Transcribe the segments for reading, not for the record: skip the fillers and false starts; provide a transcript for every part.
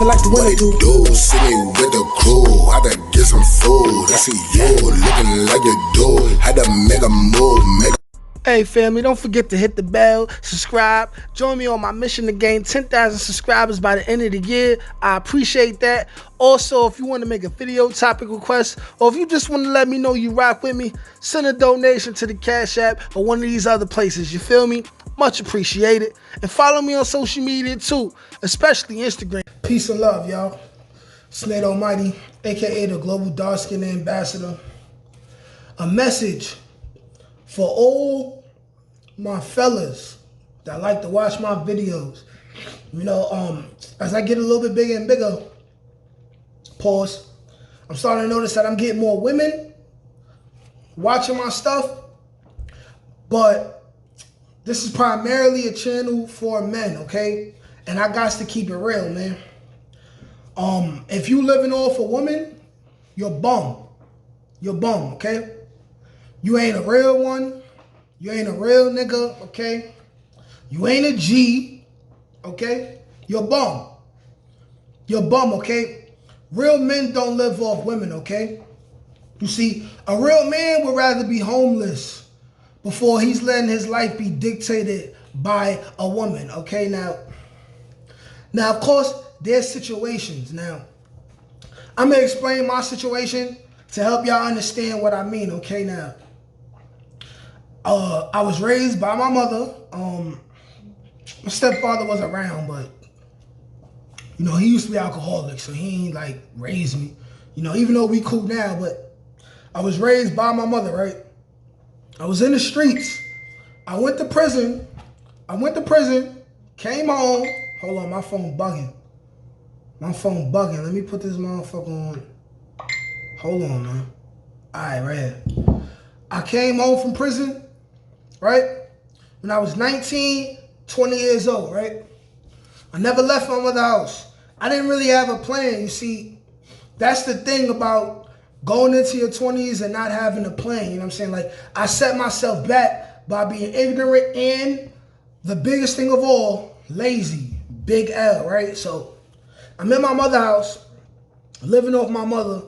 Like the winner do. Sitting with the crew, had to get some food. I see you looking like you do. Had to make a move, Hey family, don't forget to hit the bell, subscribe, join me on my mission to gain 10,000 subscribers by the end of the year. I appreciate that. Also, if you want to make a video topic request, or if you just want to let me know you rock with me, send a donation to the Cash App or one of these other places, you feel me? Much appreciated. And follow me on social media too, especially Instagram. Peace and love, y'all. Snake Almighty, aka the Global Dark Skin Ambassador. A message for all my fellas that like to watch my videos. You know, as I get a little bit bigger and bigger, pause, I'm starting to notice that I'm getting more women watching my stuff, but this is primarily a channel for men, okay? And I got to keep it real, man. If you living off a woman, you're bum. You're bum, okay? You ain't a real one. You ain't a real nigga, okay? You ain't a G, okay? You're bum. You're bum, okay? Real men don't live off women, okay? You see, a real man would rather be homeless before he's letting his life be dictated by a woman, okay? Now, of course, there's situations. Now, I'm going to explain my situation to help y'all understand what I mean, okay? Now, I was raised by my mother. My stepfather was around, but, you know, he used to be alcoholic, so he ain't, like, raised me. You know, even though we cool now, but I was raised by my mother, right? I was in the streets. I went to prison. Came home. Hold on, my phone bugging. Let me put this motherfucker on. Hold on, man. All right, right here. I came home from prison, right? When I was 19, 20 years old, right? I never left my mother's house. I didn't really have a plan. You see, that's the thing about going into your 20s and not having a plan. You know what I'm saying? Like, I set myself back by being ignorant and, the biggest thing of all, lazy. Big L, right? So I'm in my mother's house, living off my mother.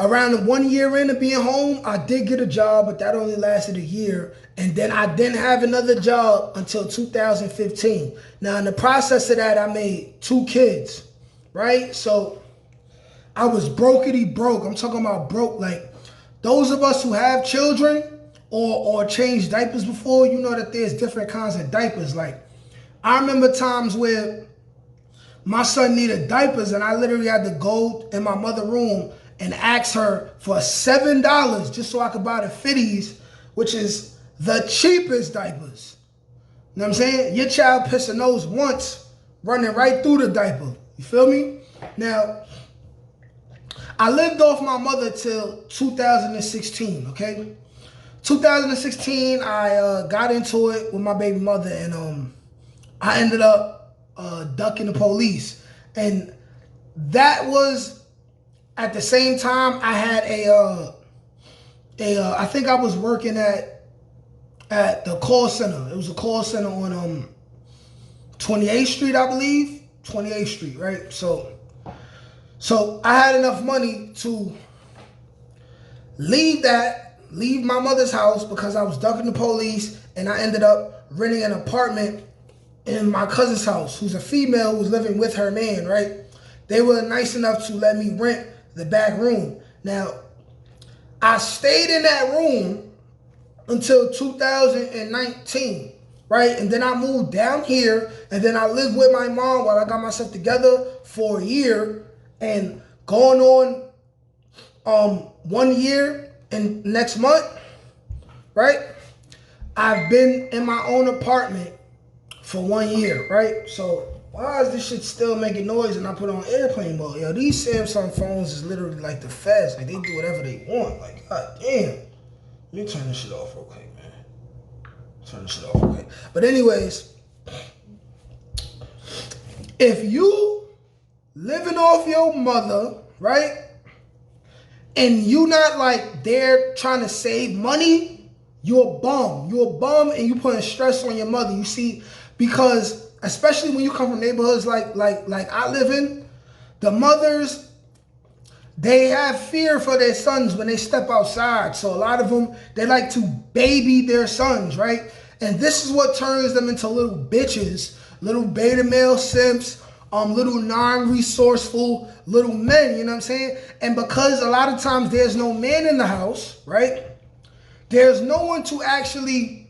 Around 1 year into being home, I did get a job, but that only lasted a year. And then I didn't have another job until 2015. Now, in the process of that, I made 2 kids, right? So I was brokety broke. I'm talking about broke. Like, those of us who have children or changed diapers before, you know that there's different kinds of diapers. Like, I remember times where my son needed diapers and I literally had to go in my mother's room and ask her for $7 just so I could buy the Fitties, which is the cheapest diapers. You know what I'm saying? Your child pissed her nose once, running right through the diaper. You feel me? Now, I lived off my mother till 2016, okay? 2016, I got into it with my baby mother, and I ended up ducking the police. And that was at the same time I had I think I was working at the call center. It was a call center on 28th Street, I believe. 28th Street, right? So I had enough money to leave my mother's house because I was ducking the police, and I ended up renting an apartment in my cousin's house, who's a female who was living with her man, right? They were nice enough to let me rent the back room. Now, I stayed in that room until 2019, right? And then I moved down here, and then I lived with my mom while I got myself together for a year, and going on 1 year and next month, right? I've been in my own apartment for 1 year, right? So why is this shit still making noise and I put on airplane mode? Yo, these Samsung phones is literally like the feds. Like, they do whatever they want. Like, god damn. Let me turn this shit off real quick, man. Turn this shit off real quick. But anyways, if you living off your mother, right? And you not like there trying to save money, you're a bum. You're a bum and you putting stress on your mother. You see, because especially when you come from neighborhoods like I live in, the mothers, they have fear for their sons when they step outside. So a lot of them, they like to baby their sons, right? And this is what turns them into little bitches, little beta male simps, little non-resourceful little men, you know what I'm saying? And because a lot of times there's no man in the house, right? There's no one to actually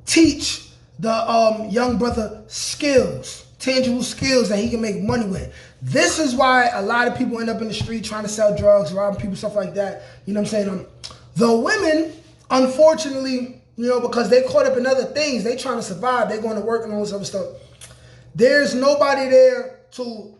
teach the young brother skills, tangible skills that he can make money with. This is why a lot of people end up in the street trying to sell drugs, robbing people, stuff like that. You know what I'm saying? The women, unfortunately, you know, because they caught up in other things, they trying to survive, they going to work and all this other stuff. There's nobody there to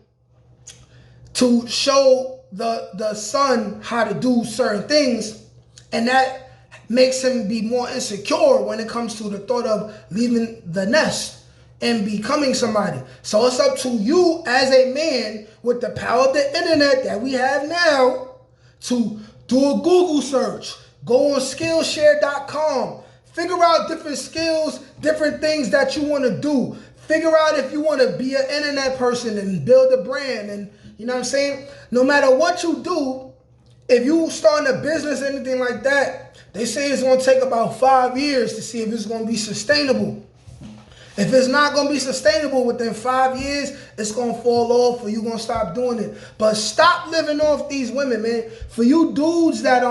show the son how to do certain things, and that makes him be more insecure when it comes to the thought of leaving the nest and becoming somebody. So it's up to you as a man with the power of the internet that we have now to do a Google search, go on Skillshare.com, figure out different skills, different things that you want to do. Figure out if you want to be an internet person and build a brand, and you know what I'm saying? No matter what you do, if you start a business or anything like that, they say it's going to take about 5 years to see if it's going to be sustainable. If it's not going to be sustainable within 5 years, it's going to fall off or you're going to stop doing it. But stop living off these women, man. For you dudes that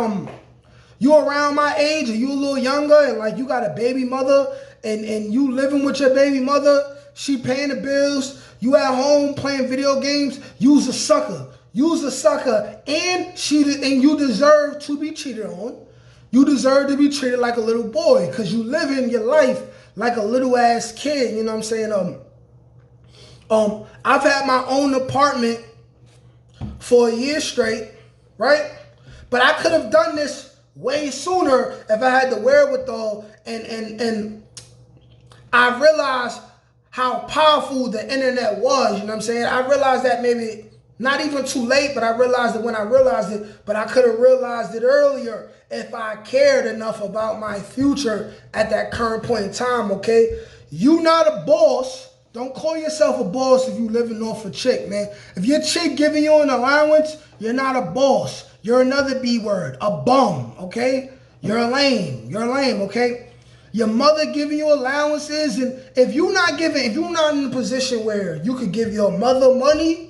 you around my age or you a little younger and like you got a baby mother and you living with your baby mother, she paying the bills, you at home playing video games, you's a sucker. You's a sucker, and you deserve to be cheated on. You deserve to be treated like a little boy because you living your life like a little ass kid. You know what I'm saying? I've had my own apartment for a year straight, right? But I could have done this way sooner if I had the wherewithal, and I realized how powerful the internet was. You know what I'm saying? I realized that maybe not even too late, but I realized it when I realized it, but I could have realized it earlier if I cared enough about my future at that current point in time, okay? You not a boss. Don't call yourself a boss if you living off a chick, man. If your chick giving you an allowance, you're not a boss. You're another B word, a bum, okay? You're a lame. You're lame, okay? Your mother giving you allowances, and if you're not in a position where you could give your mother money,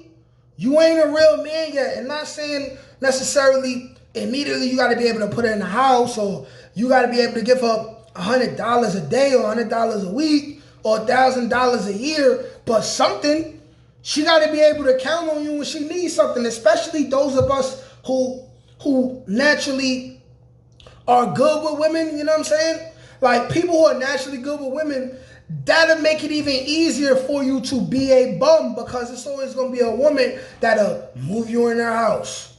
you ain't a real man yet. And not saying necessarily immediately you got to be able to put her in the house, or you got to be able to give her $100 a day or $100 a week or $1,000 a year, but something. She got to be able to count on you when she needs something, especially those of us who naturally are good with women, you know what I'm saying? Like people who are naturally good with women, that'll make it even easier for you to be a bum because it's always going to be a woman that'll move you in her house,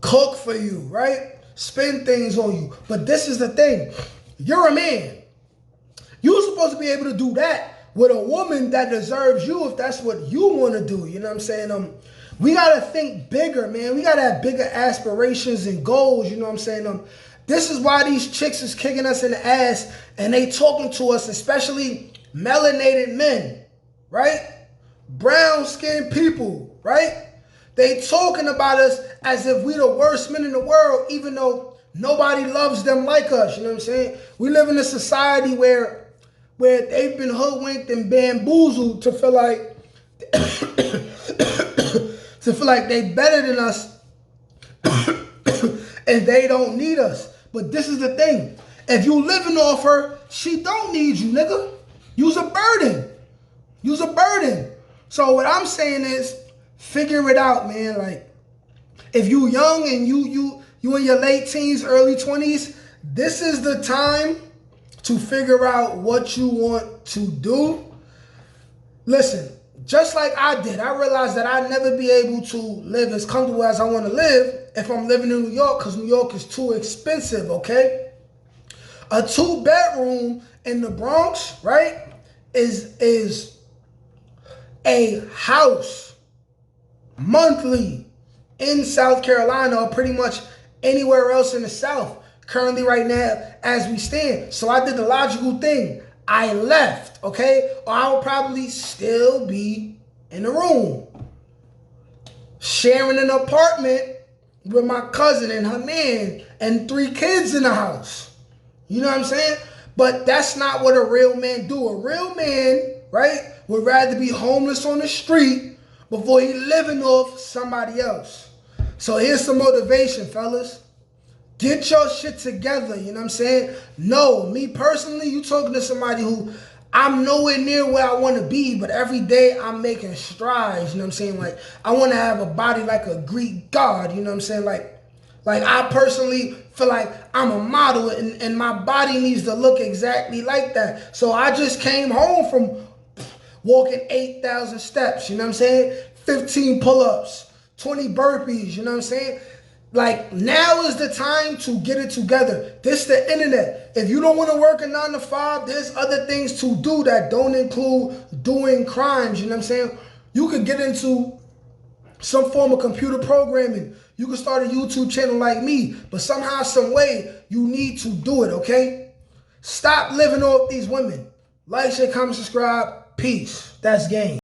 cook for you, right? Spend things on you. But this is the thing. You're a man. You're supposed to be able to do that with a woman that deserves you if that's what you want to do. You know what I'm saying? We got to think bigger, man. We got to have bigger aspirations and goals. You know what I'm saying? This is why these chicks is kicking us in the ass and they talking to us, especially melanated men, right? Brown-skinned people, right? They talking about us as if we the worst men in the world, even though nobody loves them like us. You know what I'm saying? We live in a society where they've been hoodwinked and bamboozled to feel like they better than us and they don't need us. But this is the thing. If you living off her, she don't need you, nigga. You's a burden. You's a burden. So what I'm saying is, figure it out, man. Like, if you young and you in your late teens, early 20s, this is the time to figure out what you want to do. Listen, just like I did, I realized that I'd never be able to live as comfortable as I want to live if I'm living in New York, because New York is too expensive, okay? A 2-bedroom in the Bronx, right, is a house monthly in South Carolina, or pretty much anywhere else in the South, currently right now as we stand. So I did the logical thing. I left, okay? Or I would probably still be in the room, sharing an apartment with my cousin and her man and 3 kids in the house. You know what I'm saying? But that's not what a real man do. A real man, right, would rather be homeless on the street before he living off somebody else. So here's some motivation, fellas. Get your shit together, you know what I'm saying? No, me personally, you talking to somebody who I'm nowhere near where I want to be, but every day I'm making strides, you know what I'm saying? Like, I want to have a body like a Greek god, you know what I'm saying? Like I personally feel like I'm a model and my body needs to look exactly like that. So I just came home from walking 8,000 steps, you know what I'm saying? 15 pull-ups, 20 burpees, you know what I'm saying? Like, now is the time to get it together. This the internet. If you don't want to work a 9 to 5, there's other things to do that don't include doing crimes, you know what I'm saying? You could get into some form of computer programming. You can start a YouTube channel like me, but somehow, some way, you need to do it, okay? Stop living off these women. Like, share, comment, subscribe. Peace. That's game.